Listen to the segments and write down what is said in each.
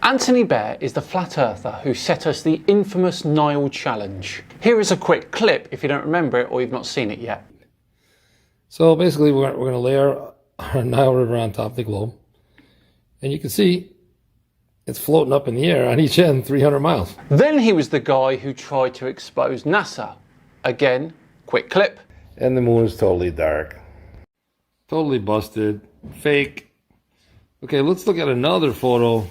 Anthony Bear is the flat earther who set us the infamous Nile challenge. Here is a quick clip if you don't remember it or you've not seen it yet. So basically we're going to lay our Nile River on top of the globe. And you can see it's floating up in the air on each end 300 miles. Then he was the guy who tried to expose NASA. Again, quick clip. And the moon is totally dark. Totally busted. Fake. Okay, let's look at another photo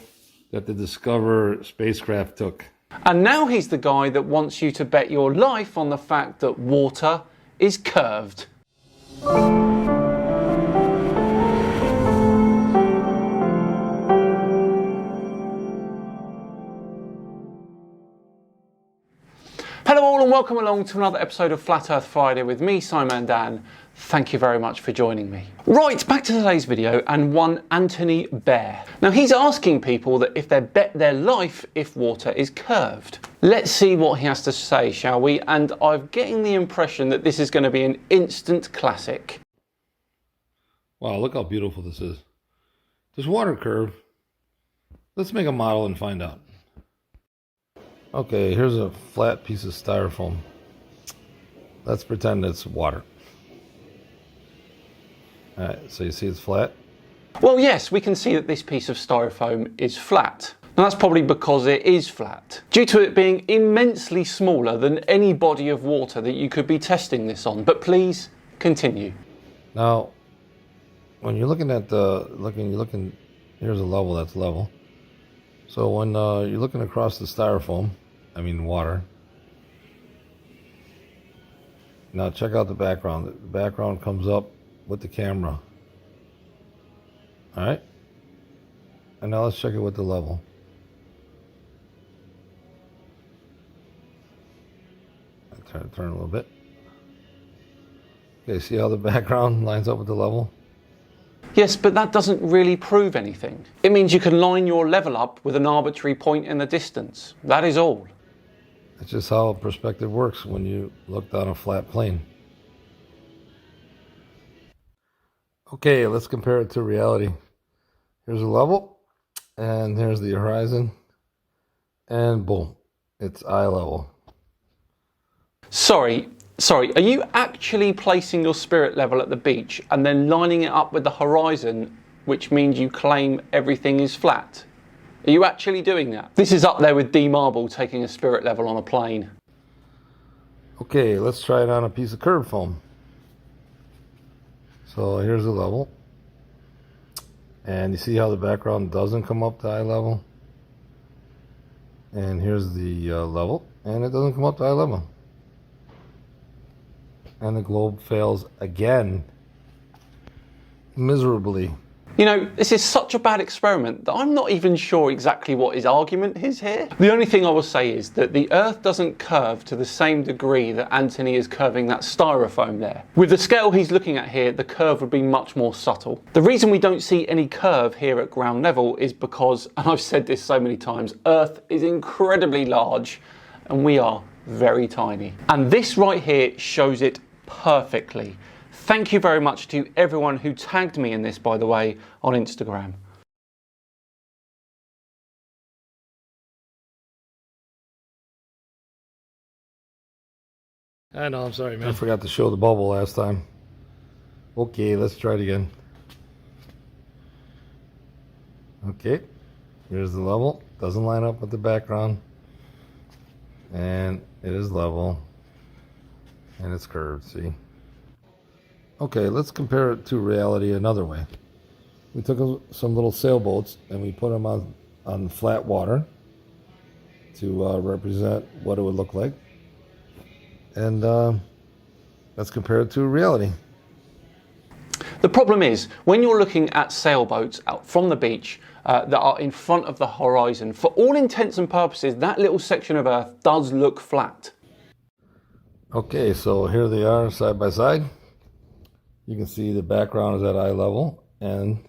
that the Discover spacecraft took. And now he's the guy that wants you to bet your life on the fact that water is curved. Hello all and welcome along to another episode of Flat Earth Friday with me, Simon Dan. Thank you very much for joining me. Right, back to today's video and one Anthony Bear. Now he's asking people that if they bet their life if water is curved. Let's see what he has to say, shall we? And I'm getting the impression that this is going to be an instant classic. Wow, look how beautiful this is. Does water curve? Let's make a model and find out. Okay, here's a flat piece of styrofoam. Let's pretend it's water. Alright, so you see it's flat? Well, yes, we can see that this piece of styrofoam is flat. Now that's probably because it is flat, due to it being immensely smaller than any body of water that you could be testing this on. But please, continue. Now, when you're looking at here's a level that's level. So when you're looking across the styrofoam, I mean water. Now check out the background. The background comes up with the camera. Alright? And now let's check it with the level. Turn a little bit. Okay, see how the background lines up with the level? Yes, but that doesn't really prove anything. It means you can line your level up with an arbitrary point in the distance. That is all. That's just how perspective works when you look down a flat plane. Okay, let's compare it to reality. Here's a level, and here's the horizon, and boom, it's eye level. Sorry, are you actually placing your spirit level at the beach and then lining it up with the horizon, which means you claim everything is flat? Are you actually doing that? This is up there with D Marble taking a spirit level on a plane. Okay, let's try it on a piece of curved foam. So here's the level. And you see how the background doesn't come up to eye level? And here's the level, and it doesn't come up to eye level. And the globe fails again, miserably. You know, this is such a bad experiment that I'm not even sure exactly what his argument is here. The only thing I will say is that the Earth doesn't curve to the same degree that Anthony is curving that styrofoam there. With the scale he's looking at here, the curve would be much more subtle. The reason we don't see any curve here at ground level is because, and I've said this so many times, Earth is incredibly large and we are very tiny. And this right here shows it perfectly. Thank you very much to everyone who tagged me in this, by the way, on Instagram. I know, I'm sorry, man. I forgot to show the bubble last time. Okay, let's try it again. Okay, here's the level. Doesn't line up with the background. And it is level. And it's curved, see? Okay, let's compare it to reality another way. We took some little sailboats and we put them on flat water to represent what it would look like. And let's compare it to reality. The problem is, when you're looking at sailboats out from the beach that are in front of the horizon, for all intents and purposes, that little section of Earth does look flat. Okay, so here they are side by side. You can see the background is at eye level, and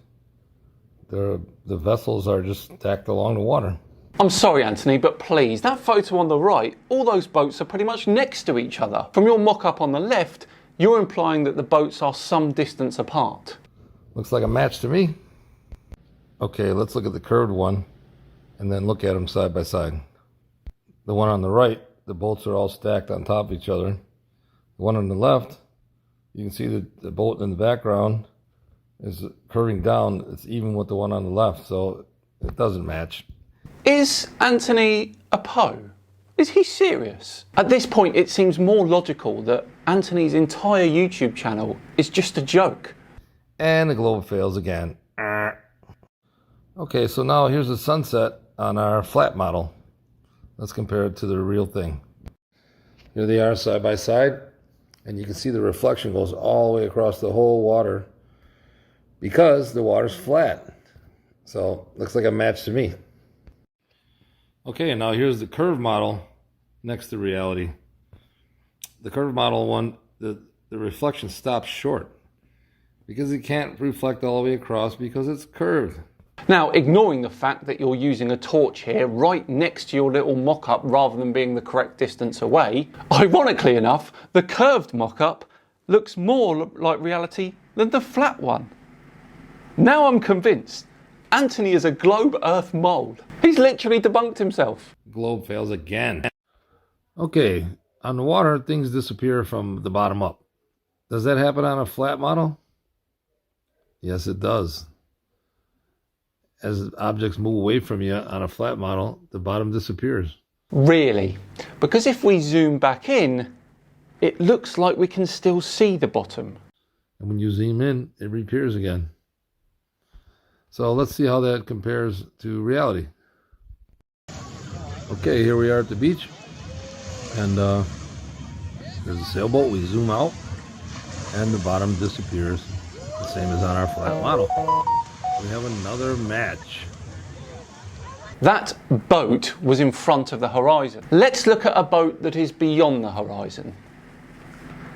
the vessels are just stacked along the water. I'm sorry, Anthony, but please, that photo on the right, all those boats are pretty much next to each other. From your mock-up on the left, you're implying that the boats are some distance apart. Looks like a match to me. Okay, let's look at the curved one. and then look at them side by side. The one on the right, the bolts are all stacked on top of each other. The one on the left, you can see that the bolt in the background is curving down. It's even with the one on the left, so it doesn't match. Is Anthony a Poe? Is he serious? At this point, it seems more logical that Anthony's entire YouTube channel is just a joke. And the globe fails again. Okay, so now here's the sunset on our flat model. Let's compare it to the real thing. Here they are side by side, and you can see the reflection goes all the way across the whole water because the water's flat. So looks like a match to me. Okay, and now here's the curved model next to reality. The curved model one, the reflection stops short because it can't reflect all the way across because it's curved. Now, ignoring the fact that you're using a torch here right next to your little mock-up rather than being the correct distance away, ironically enough, the curved mock-up looks more like reality than the flat one. Now I'm convinced Anthony is a globe earth mold. He's literally debunked himself. Globe fails again. Okay, on the water, things disappear from the bottom up. Does that happen on a flat model? Yes, it does. As objects move away from you on a flat model, the bottom disappears. Really? Because if we zoom back in, it looks like we can still see the bottom. And when you zoom in, it reappears again. So let's see how that compares to reality. Okay, here we are at the beach. And there's a sailboat. We zoom out, and the bottom disappears. The same as on our flat model. We have another match. That boat was in front of the horizon. Let's look at a boat that is beyond the horizon.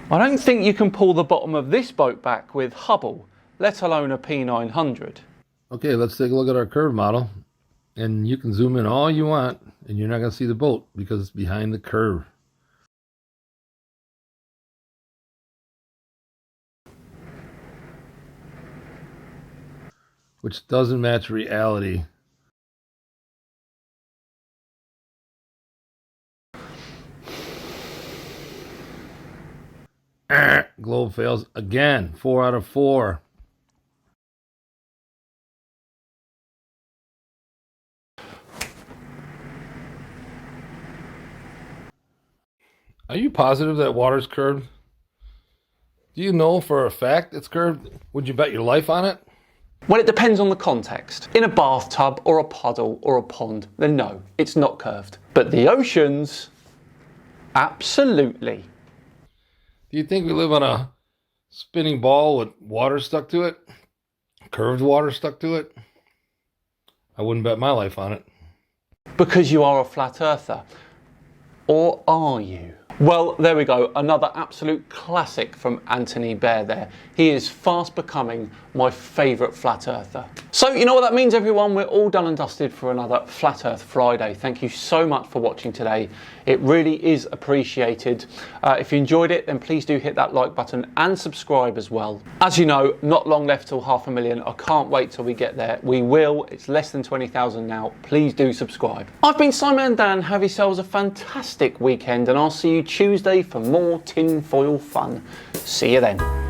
I don't think you can pull the bottom of this boat back with Hubble, let alone a P900. Okay, let's take a look at our curve model. And you can zoom in all you want, and you're not going to see the boat because it's behind the curve. Which doesn't match reality. Globe fails again. 4 out of 4. Are you positive that water's curved? Do you know for a fact it's curved? Would you bet your life on it? Well, it depends on the context. In a bathtub or a puddle or a pond, then no, it's not curved. But the oceans, absolutely. Do you think we live on a spinning ball with water stuck to it? Curved water stuck to it? I wouldn't bet my life on it. Because you are a flat earther. Or are you? Well, there we go. Another absolute classic from Anthony Bear there. He is fast becoming my favourite flat earther. So you know what that means, everyone? We're all done and dusted for another Flat Earth Friday. Thank you so much for watching today. It really is appreciated. If you enjoyed it, then please do hit that like button and subscribe as well. As you know, not long left till 500,000. I can't wait till we get there. We will. It's less than 20,000 now. Please do subscribe. I've been Simon and Dan. Have yourselves a fantastic weekend, and I'll see you Tuesday for more tinfoil fun. See you then.